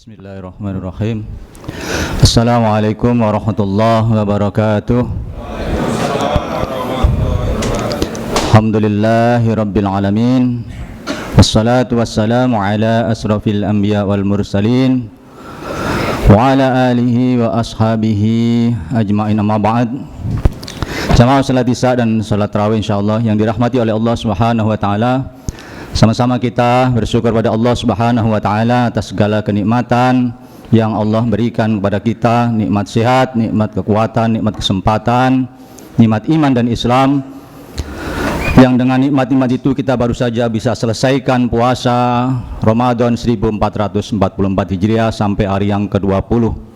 Bismillahirrahmanirrahim. Assalamualaikum warahmatullahi wabarakatuh. Alhamdulillahi rabbil alamin. Wassalatu wassalamu ala asrafil anbiya wal mursalin wa ala alihi wa ashabihi ajma'in, amma ba'd. Jamaah salat isya dan salat tarawih insyaallah yang dirahmati oleh Allah Subhanahu wa taala. Sama-sama kita bersyukur pada Allah Subhanahu wa taala atas segala kenikmatan yang Allah berikan kepada kita, nikmat sehat, nikmat kekuatan, nikmat kesempatan, nikmat iman dan Islam. Yang dengan nikmat-nikmat itu kita baru saja bisa selesaikan puasa Ramadan 1444 Hijriah sampai hari yang ke-20.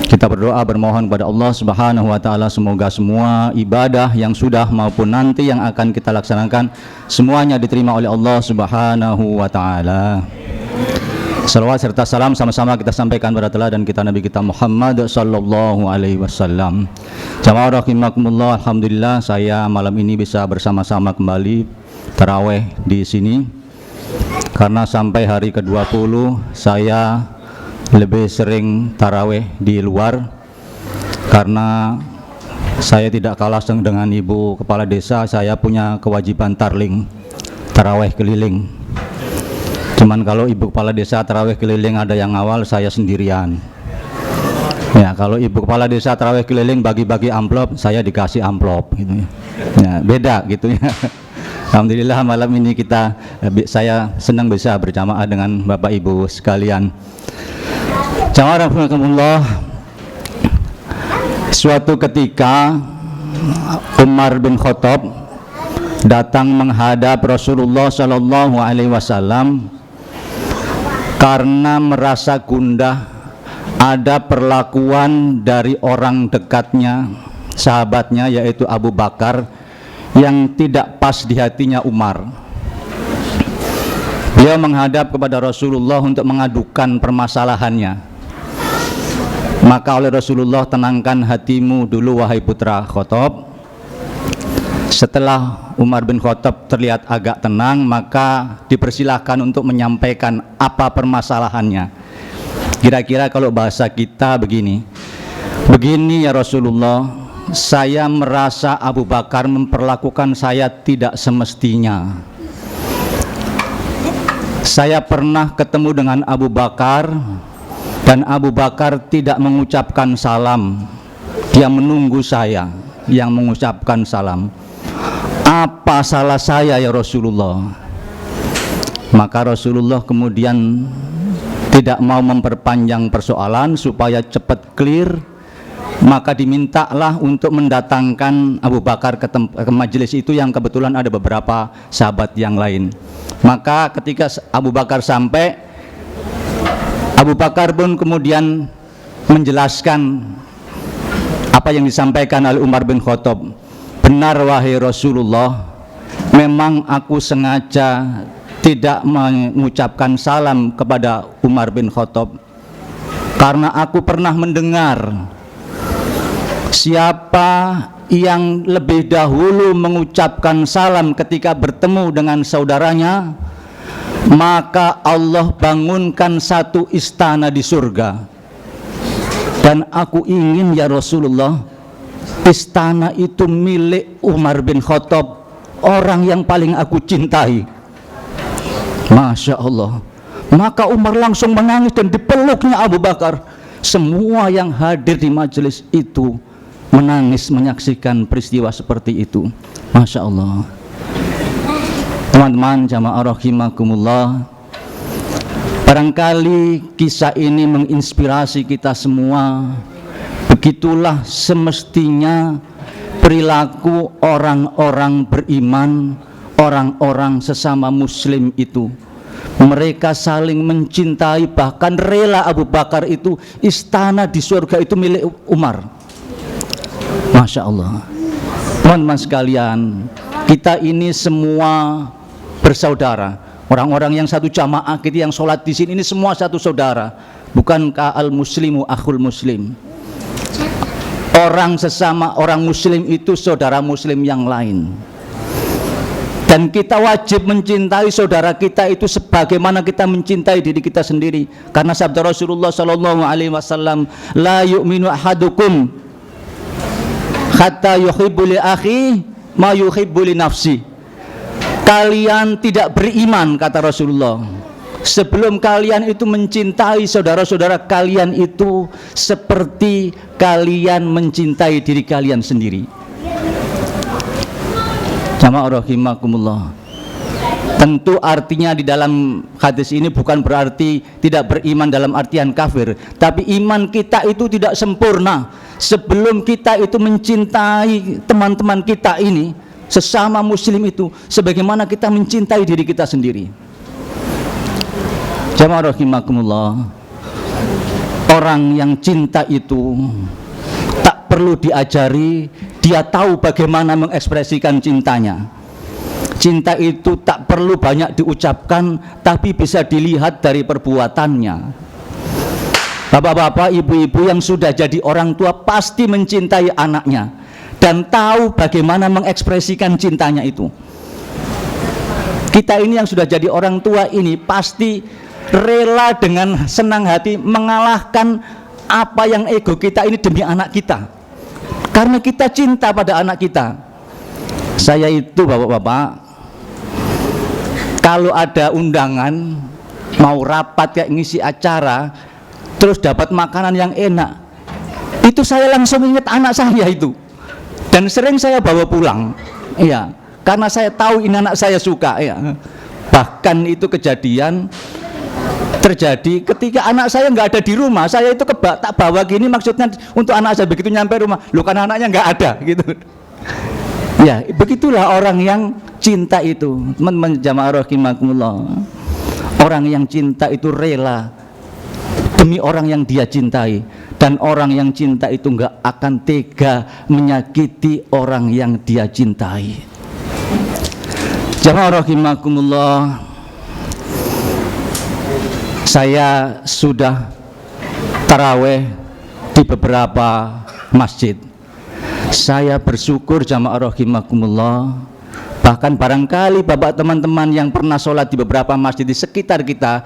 Kita berdoa bermohon kepada Allah Subhanahu wa taala semoga semua ibadah yang sudah maupun nanti yang akan kita laksanakan semuanya diterima oleh Allah Subhanahu wa taala. Salawat serta salam sama-sama kita sampaikan kepada teladan kita Nabi kita Muhammad sallallahu alaihi wasallam. Jamaah rahimakumullah, alhamdulillah saya malam ini bisa bersama-sama kembali tarawih di sini. Karena sampai hari ke-20 saya lebih sering tarawih di luar karena saya tidak kalah dengan ibu kepala desa. Saya punya kewajiban tarling, tarawih keliling. Cuman kalau ibu kepala desa tarawih keliling ada yang awal, saya sendirian. Ya, kalau ibu kepala desa tarawih keliling bagi-bagi amplop, saya dikasih amplop gitu ya. Ya, beda gitu ya. Alhamdulillah malam ini saya senang bisa berjamaah dengan Bapak Ibu sekalian. Jamaah rahimakumullah, suatu ketika Umar bin Khattab datang menghadap Rasulullah sallallahu alaihi wasallam karena merasa gundah ada perlakuan dari orang dekatnya, sahabatnya yaitu Abu Bakar yang tidak pas di hatinya Umar. Beliau menghadap kepada Rasulullah untuk mengadukan permasalahannya. Maka oleh Rasulullah, tenangkan hatimu dulu wahai putra Khattab. Setelah Umar bin Khattab terlihat agak tenang, maka dipersilahkan untuk menyampaikan apa permasalahannya. Kira-kira kalau bahasa kita begini ya Rasulullah, saya merasa Abu Bakar memperlakukan saya tidak semestinya. Saya pernah ketemu dengan Abu Bakar dan Abu Bakar tidak mengucapkan salam. Dia menunggu saya yang mengucapkan salam. Apa salah saya ya Rasulullah? Maka Rasulullah kemudian tidak mau memperpanjang persoalan supaya cepat clear. Maka dimintalah untuk mendatangkan Abu Bakar ke majelis itu yang kebetulan ada beberapa sahabat yang lain. Maka ketika Abu Bakar sampai, Abu Bakar pun kemudian menjelaskan apa yang disampaikan oleh Umar bin Khattab. Benar wahai Rasulullah, memang aku sengaja tidak mengucapkan salam kepada Umar bin Khattab karena aku pernah mendengar siapa yang lebih dahulu mengucapkan salam ketika bertemu dengan saudaranya, maka Allah bangunkan satu istana di surga. Dan aku ingin ya Rasulullah, istana itu milik Umar bin Khattab, orang yang paling aku cintai. Masya Allah. Maka Umar langsung menangis dan dipeluknya Abu Bakar. Semua yang hadir di majelis itu menangis menyaksikan peristiwa seperti itu. Masya Allah. Teman-teman jamaah rahimakumullah, barangkali kisah ini menginspirasi kita semua. Begitulah semestinya perilaku orang-orang beriman, orang-orang sesama muslim itu. Mereka saling mencintai, bahkan rela Abu Bakar itu istana di surga itu milik Umar. Masya Allah. Teman-teman sekalian, kita ini semua bersaudara. Orang-orang yang satu jamaah kita yang sholat di sini ini semua satu saudara. Bukankah al-muslimu akhul muslim? Orang sesama orang muslim itu saudara muslim yang lain. Dan kita wajib mencintai saudara kita itu sebagaimana kita mencintai diri kita sendiri. Karena sabda Rasulullah sallallahu alaihi wasallam, la yu'minu ahadukum hatta yuhibbu li akhi ma yuhibbu li nafsi. Kalian tidak beriman, kata Rasulullah, sebelum kalian itu mencintai saudara-saudara kalian itu seperti kalian mencintai diri kalian sendiri. Jamaah rahimakumullah. Tentu artinya di dalam hadis ini bukan berarti tidak beriman dalam artian kafir, tapi iman kita itu tidak sempurna sebelum kita itu mencintai teman-teman kita ini, sesama muslim itu sebagaimana kita mencintai diri kita sendiri. Jamaah rahimakumullah. Orang yang cinta itu tak perlu diajari, dia tahu bagaimana mengekspresikan cintanya. Cinta itu tak perlu banyak diucapkan, tapi bisa dilihat dari perbuatannya. Bapak-bapak, ibu-ibu yang sudah jadi orang tua pasti mencintai anaknya dan tahu bagaimana mengekspresikan cintanya itu. Kita ini yang sudah jadi orang tua ini pasti rela dengan senang hati mengalahkan apa yang ego kita ini demi anak kita. Karena kita cinta pada anak kita. Saya itu bapak-bapak, kalau ada undangan mau rapat kayak ngisi acara, terus dapat makanan yang enak, itu saya langsung ingat anak saya itu, dan sering saya bawa pulang, ya, karena saya tahu ini anak saya suka, ya. Bahkan itu kejadian terjadi ketika anak saya nggak ada di rumah, saya itu tak bawa gini maksudnya untuk anak saya, begitu nyampe rumah, loh kan anaknya nggak ada gitu. Ya begitulah orang yang cinta itu, teman-teman jamaah rahimakumullah. Orang yang cinta itu rela demi orang yang dia cintai, dan orang yang cinta itu nggak akan tega menyakiti orang yang dia cintai. Jamaah rahimakumullah. Saya sudah taraweh di beberapa masjid. Saya bersyukur jamaah rahimakumullah. Bahkan barangkali bapak teman-teman yang pernah sholat di beberapa masjid di sekitar kita,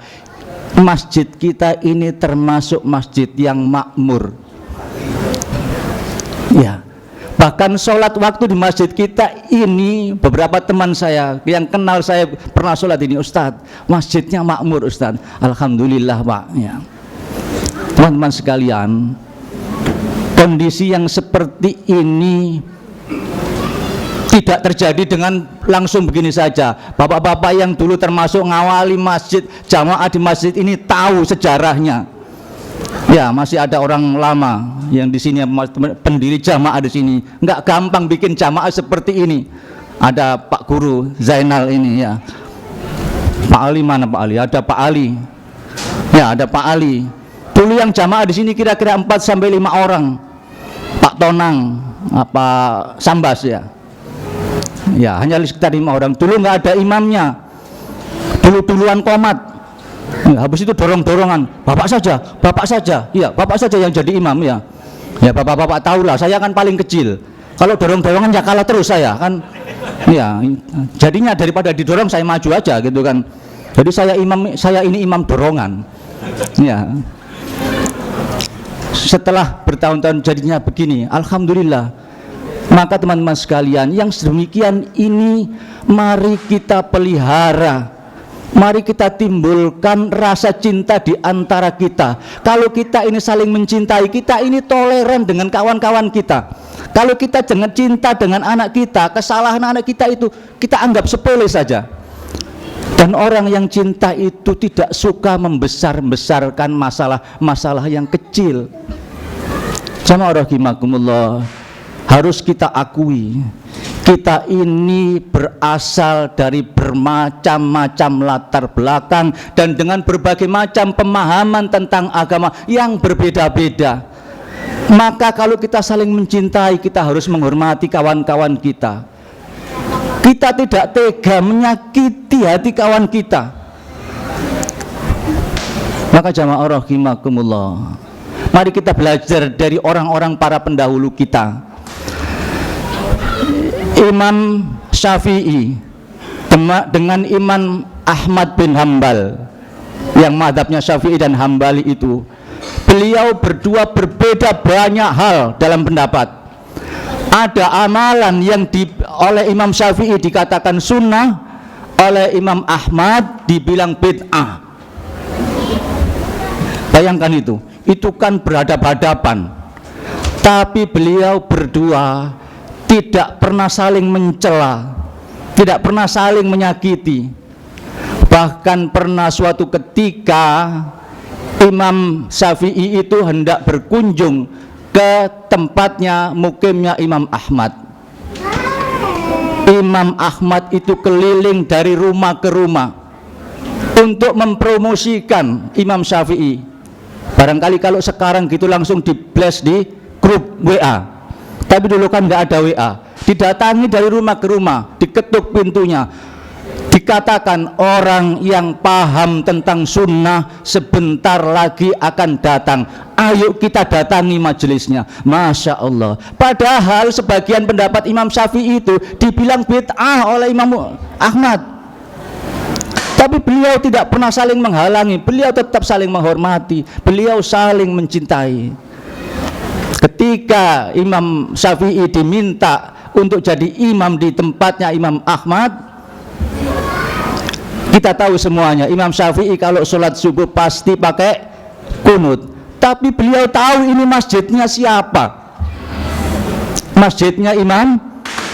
masjid kita ini termasuk masjid yang makmur. Ya, bahkan sholat waktu di masjid kita ini, beberapa teman saya yang kenal saya pernah sholat ini, Ustadz, masjidnya makmur Ustadz. Alhamdulillah Pak, ya. Teman-teman sekalian, kondisi yang seperti ini tidak terjadi dengan langsung begini saja. Bapak-bapak yang dulu termasuk ngawali masjid, jamaah di masjid ini tahu sejarahnya. Ya, masih ada orang lama yang di sini pendiri jamaah di sini. Nggak gampang bikin jamaah seperti ini. Ada Pak Guru Zainal ini, ya. Pak Ali mana Pak Ali? Ada Pak Ali. Ya, ada Pak Ali. Dulu yang jamaah di sini kira-kira 4 sampai 5 orang. Pak Tonang, apa Sambas, ya. Ya, hanya sekitar 5 orang. Dulu nggak ada imamnya. Duluan komat. Ya, habis itu dorong-dorongan, bapak saja, iya bapak saja yang jadi imam, ya. Ya bapak-bapak tahulah, saya kan paling kecil. Kalau dorong-dorongan ya kalah terus saya kan. Ya, jadinya daripada didorong saya maju aja gitu kan. Jadi saya ini imam dorongan. Ya. Setelah bertahun-tahun jadinya begini, alhamdulillah. Maka teman-teman sekalian, yang sedemikian ini mari kita pelihara. Mari kita timbulkan rasa cinta di antara kita. Kalau kita ini saling mencintai, kita ini toleran dengan kawan-kawan kita. Kalau kita jangan cinta dengan anak kita, kesalahan anak kita itu kita anggap sepele saja. Dan orang yang cinta itu tidak suka membesar-besarkan masalah-masalah yang kecil. Jamaah rahimakumullah, harus kita akui, kita ini berasal dari bermacam-macam latar belakang dan dengan berbagai macam pemahaman tentang agama yang berbeda-beda. Maka kalau kita saling mencintai, kita harus menghormati kawan-kawan kita. Kita tidak tega menyakiti hati kawan kita. Maka jamaah rahimakumullah, mari kita belajar dari orang-orang para pendahulu kita. Imam Syafi'i dengan Imam Ahmad bin Hambal yang madhabnya Syafi'i dan Hambali itu, beliau berdua berbeda banyak hal dalam pendapat. Ada amalan yang oleh Imam Syafi'i dikatakan sunnah, oleh Imam Ahmad dibilang bid'ah. Bayangkan itu kan berhadapan-hadapan, tapi beliau berdua tidak pernah saling mencela, tidak pernah saling menyakiti. Bahkan pernah suatu ketika Imam Syafi'i itu hendak berkunjung ke tempatnya mukimnya Imam Ahmad. Imam Ahmad itu keliling dari rumah ke rumah untuk mempromosikan Imam Syafi'i. Barangkali kalau sekarang gitu langsung di-blast di grup WA, tapi dulu kan nggak ada WA. Didatangi dari rumah ke rumah, diketuk pintunya, dikatakan orang yang paham tentang sunnah sebentar lagi akan datang, ayo kita datangi majelisnya. Masya Allah. Padahal sebagian pendapat Imam Syafi'i itu dibilang bid'ah oleh Imam Ahmad, tapi beliau tidak pernah saling menghalangi, beliau tetap saling menghormati, beliau saling mencintai. Ketika Imam Syafi'i diminta untuk jadi imam di tempatnya Imam Ahmad, kita tahu semuanya Imam Syafi'i kalau sholat subuh pasti pakai kunut, tapi beliau tahu ini masjidnya siapa, masjidnya Imam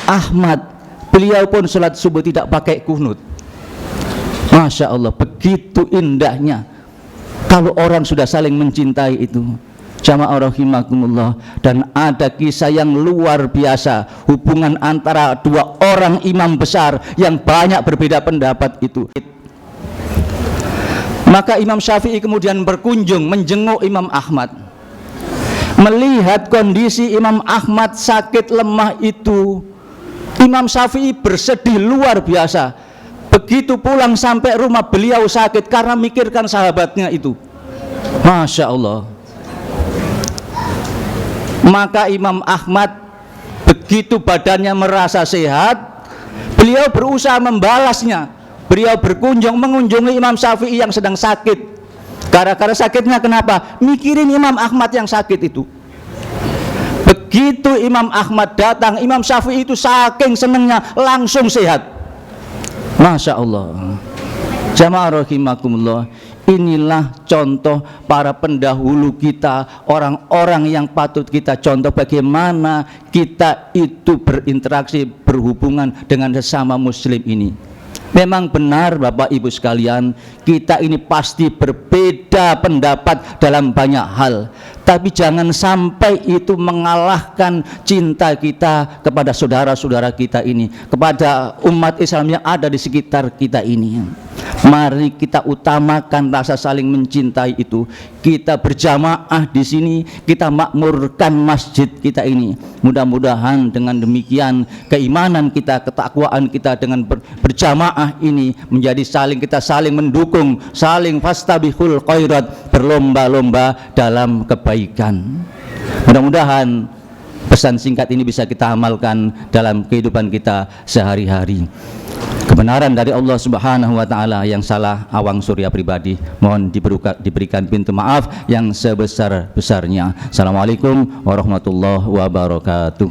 Ahmad. Beliau pun sholat subuh tidak pakai kunut. Masya Allah, begitu indahnya kalau orang sudah saling mencintai itu. Jamaah rahimakumullah. Dan ada kisah yang luar biasa, hubungan antara dua orang imam besar yang banyak berbeda pendapat itu. Maka Imam Syafi'i kemudian berkunjung menjenguk Imam Ahmad. Melihat kondisi Imam Ahmad sakit lemah itu, Imam Syafi'i bersedih luar biasa. Begitu pulang sampai rumah beliau sakit karena mikirkan sahabatnya itu. Masya Allah. Maka Imam Ahmad begitu badannya merasa sehat, beliau berusaha membalasnya. Beliau mengunjungi Imam Syafi'i yang sedang sakit. Gara-gara sakitnya kenapa? Mikirin Imam Ahmad yang sakit itu. Begitu Imam Ahmad datang, Imam Syafi'i itu saking senengnya langsung sehat. Masya Allah. Jamaah rahimakumullah. Inilah contoh para pendahulu kita, orang-orang yang patut kita contoh bagaimana kita itu berinteraksi, berhubungan dengan sesama muslim ini. Memang benar Bapak Ibu sekalian, kita ini pasti berbeda pendapat dalam banyak hal, tapi jangan sampai itu mengalahkan cinta kita kepada saudara-saudara kita ini, kepada umat Islam yang ada di sekitar kita ini. Mari kita utamakan rasa saling mencintai itu. Kita berjamaah di sini, kita makmurkan masjid kita ini. Mudah-mudahan dengan demikian keimanan kita, ketakwaan kita dengan berjamaah ini menjadi kita saling mendukung, saling fastabihul khairat, berlomba-lomba dalam kebaikan. Mudah-mudahan pesan singkat ini bisa kita amalkan dalam kehidupan kita sehari-hari. Kebenaran dari Allah Subhanahu wa Ta'ala, yang salah Awang Surya pribadi mohon diberikan pintu maaf yang sebesar-besarnya. Assalamualaikum warahmatullahi wabarakatuh.